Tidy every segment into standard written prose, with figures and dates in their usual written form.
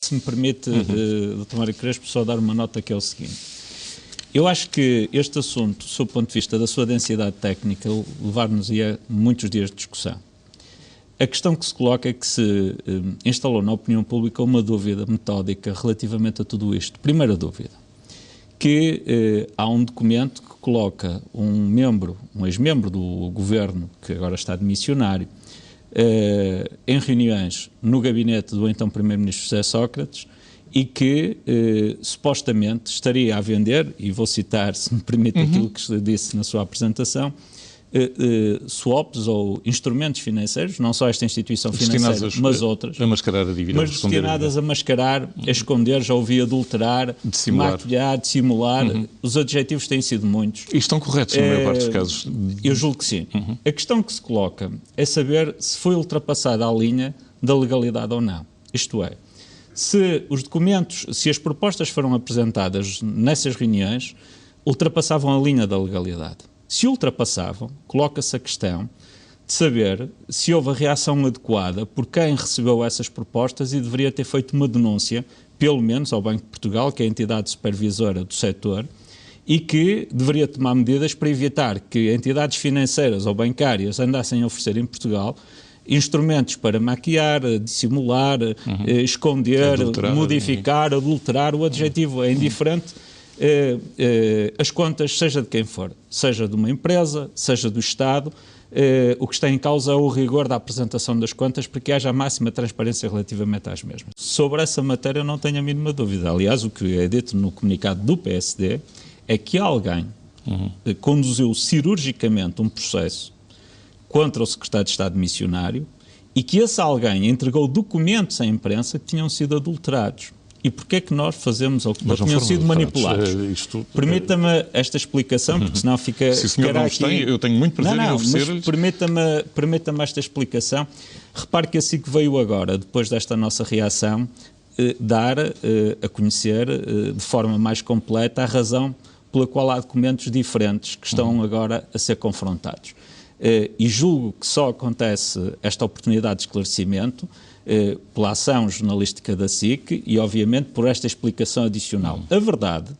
Se me permite, Dr. Mário Crespo, só dar uma nota que é o seguinte. Eu acho que este assunto, sob o ponto de vista da sua densidade técnica, levar-nos-ia muitos dias de discussão. A questão que se coloca é que se instalou na opinião pública uma dúvida metódica relativamente a tudo isto. Primeira dúvida, que há um documento que coloca um ex-membro do governo, que agora está de missionário, em reuniões no gabinete do então Primeiro-Ministro José Sócrates e que supostamente estaria a vender, e vou citar, se me permite, aquilo que se disse na sua apresentação, swaps ou instrumentos financeiros, não só esta instituição financeira, mas outras, a mascarar a dívida, mas destinadas a mascarar, a esconder, já ouvi adulterar, maquilhar, dissimular. Os adjetivos têm sido muitos. E estão corretos na maior parte dos casos? Eu julgo que sim. A questão que se coloca é saber se foi ultrapassada a linha da legalidade ou não. Isto é, se os documentos, se as propostas foram apresentadas nessas reuniões, ultrapassavam a linha da legalidade. Se ultrapassavam, coloca-se a questão de saber se houve a reação adequada por quem recebeu essas propostas e deveria ter feito uma denúncia, pelo menos ao Banco de Portugal, que é a entidade supervisora do setor, e que deveria tomar medidas para evitar que entidades financeiras ou bancárias andassem a oferecer em Portugal instrumentos para maquiar, dissimular, esconder, modificar, adulterar, o adjetivo é indiferente, as contas, seja de quem for, seja de uma empresa, seja do Estado, o que está em causa é o rigor da apresentação das contas para que haja a máxima transparência relativamente às mesmas. Sobre essa matéria eu não tenho a mínima dúvida. Aliás, o que é dito no comunicado do PSD é que alguém conduziu cirurgicamente um processo contra o secretário de Estado missionário e que esse alguém entregou documentos à imprensa que tinham sido adulterados. E porquê é que nós fazemos, ou que tinham sido manipulados? Permita-me esta explicação, porque senão fica... Se o senhor não os tem, eu tenho muito prazer em oferecer-lhes. Permita-me esta explicação. Repare que assim que veio agora, depois desta nossa reação, dar a conhecer de forma mais completa a razão pela qual há documentos diferentes que estão agora a ser confrontados. E julgo que só acontece esta oportunidade de esclarecimento pela ação jornalística da SIC e, obviamente, por esta explicação adicional. A verdade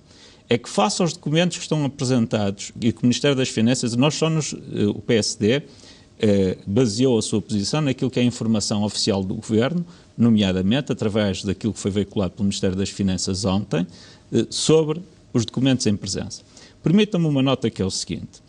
é que, face aos documentos que estão apresentados e que o Ministério das Finanças, o PSD, baseou a sua posição naquilo que é a informação oficial do Governo, nomeadamente através daquilo que foi veiculado pelo Ministério das Finanças ontem, sobre os documentos em presença. Permita-me uma nota que é o seguinte.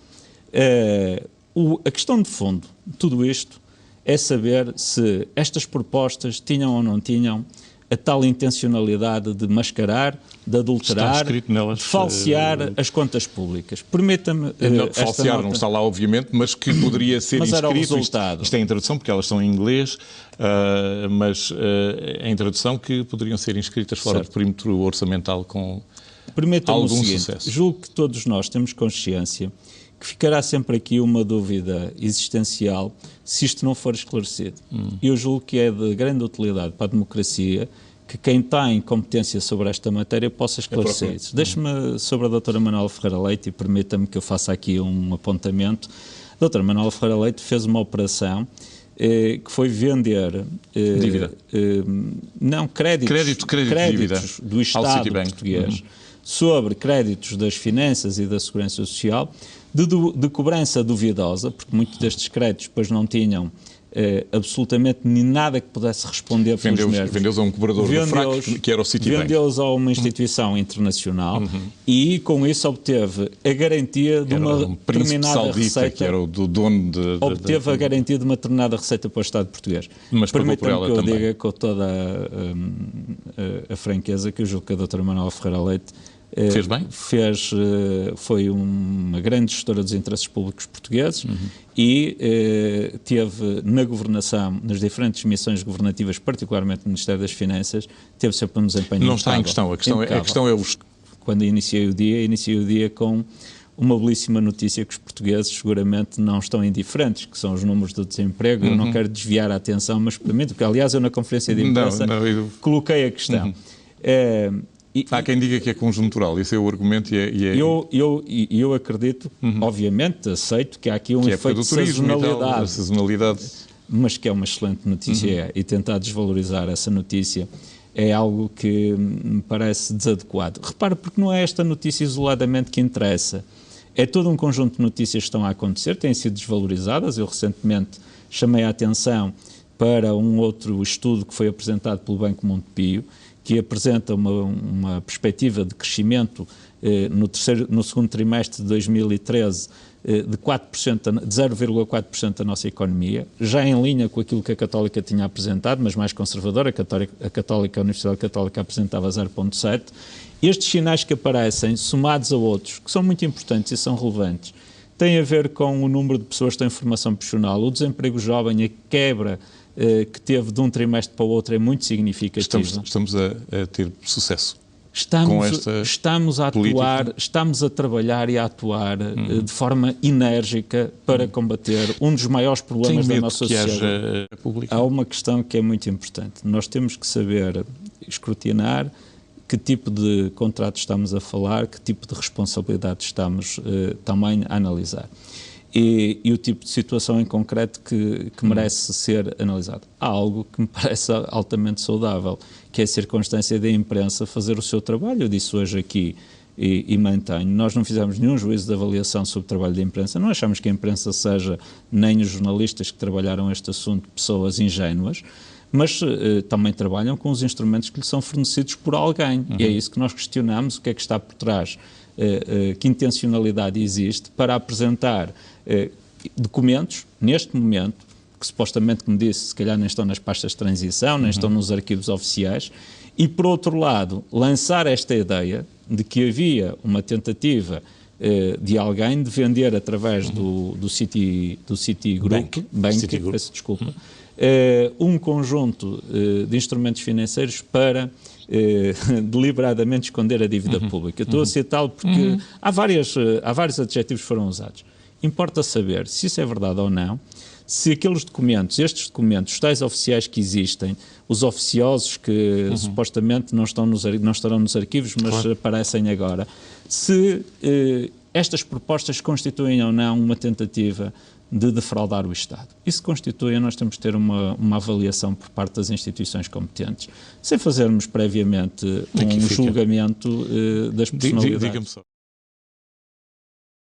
A questão de fundo de tudo isto é saber se estas propostas tinham ou não tinham a tal intencionalidade de mascarar, de adulterar, de falsear as contas públicas. Permita-me falsear não está lá, obviamente, mas que poderia ser mas inscrito. Era o resultado. Isto é em tradução, porque elas estão em inglês, mas é em tradução que poderiam ser inscritas fora do perímetro orçamental com algum sucesso. Julgo que todos nós temos consciência que ficará sempre aqui uma dúvida existencial se isto não for esclarecido. Eu julgo que é de grande utilidade para a democracia que quem tem competência sobre esta matéria possa esclarecer isso. Deixe-me sobre a doutora Manuela Ferreira Leite e permita-me que eu faça aqui um apontamento. A doutora Manuela Ferreira Leite fez uma operação que foi vender dívida. Créditos do Estado português sobre créditos das finanças e da segurança social de cobrança duvidosa, porque muitos destes créditos depois não tinham absolutamente nem nada que pudesse responder pelos mesmos. Vendeu-os a um cobrador do FRAC, que era o Citibank. Vendeu-os a uma instituição internacional e com isso obteve a garantia de uma determinada receita. Que era o do dono obteve a garantia de uma determinada receita para o Estado português. Mas permita-me que eu diga com toda a franqueza que eu julgo que a doutora Manuela Ferreira Leite fez bem? Foi uma grande gestora dos interesses públicos portugueses e teve na governação, nas diferentes missões governativas, particularmente no Ministério das Finanças, teve sempre um desempenho Não está em questão, a questão é os... Quando iniciei o dia com uma belíssima notícia que os portugueses seguramente não estão indiferentes, que são os números do desemprego. Eu não quero desviar a atenção, mas permito, porque aliás eu na conferência de imprensa coloquei a questão. Há quem diga que é conjuntural, esse é o argumento e é... Eu acredito, obviamente, aceito que há aqui um efeito de sazonalidade, mas que é uma excelente notícia e tentar desvalorizar essa notícia é algo que me parece desadequado. Repare, porque não é esta notícia isoladamente que interessa. É todo um conjunto de notícias que estão a acontecer, têm sido desvalorizadas. Eu recentemente chamei a atenção para um outro estudo que foi apresentado pelo Banco Montepio, que apresenta uma perspectiva de crescimento no segundo trimestre de 2013 de 0,4% da nossa economia, já em linha com aquilo que a Católica tinha apresentado, mas mais conservadora. A Universidade Católica apresentava 0,7%. Estes sinais que aparecem, somados a outros, que são muito importantes e são relevantes, têm a ver com o número de pessoas que têm formação profissional, o desemprego jovem, a quebra que teve de um trimestre para o outro é muito significativa. Estamos a ter sucesso. Estamos a atuar, estamos a trabalhar e a atuar de forma enérgica para combater um dos maiores problemas da nossa sociedade. Há uma questão que é muito importante. Nós temos que saber escrutinar que tipo de contrato estamos a falar, que tipo de responsabilidade estamos também a analisar. E o tipo de situação em concreto que merece ser analisado. Há algo que me parece altamente saudável, que é a circunstância da imprensa fazer o seu trabalho. Eu disse hoje aqui e mantenho. Nós não fizemos nenhum juízo de avaliação sobre o trabalho da imprensa. Não achamos que a imprensa seja, nem os jornalistas que trabalharam este assunto, pessoas ingênuas, mas também trabalham com os instrumentos que lhes são fornecidos por alguém. E é isso que nós questionamos, o que é que está por trás, que intencionalidade existe para apresentar documentos, neste momento, que supostamente, como disse, se calhar nem estão nas pastas de transição, nem estão nos arquivos oficiais, e, por outro lado, lançar esta ideia de que havia uma tentativa de alguém de vender através do Citigroup, peço desculpa, um conjunto de instrumentos financeiros para deliberadamente esconder a dívida pública. Eu estou a citá-lo porque há vários adjetivos que foram usados. Importa saber se isso é verdade ou não, se aqueles documentos, estes documentos, os tais oficiais que existem, os oficiosos que supostamente não estarão nos arquivos, mas aparecem agora, se estas propostas constituem ou não uma tentativa de defraudar o Estado. Isso constitui, nós temos que ter uma avaliação por parte das instituições competentes, sem fazermos previamente um julgamento das personalidades. Diga-me só.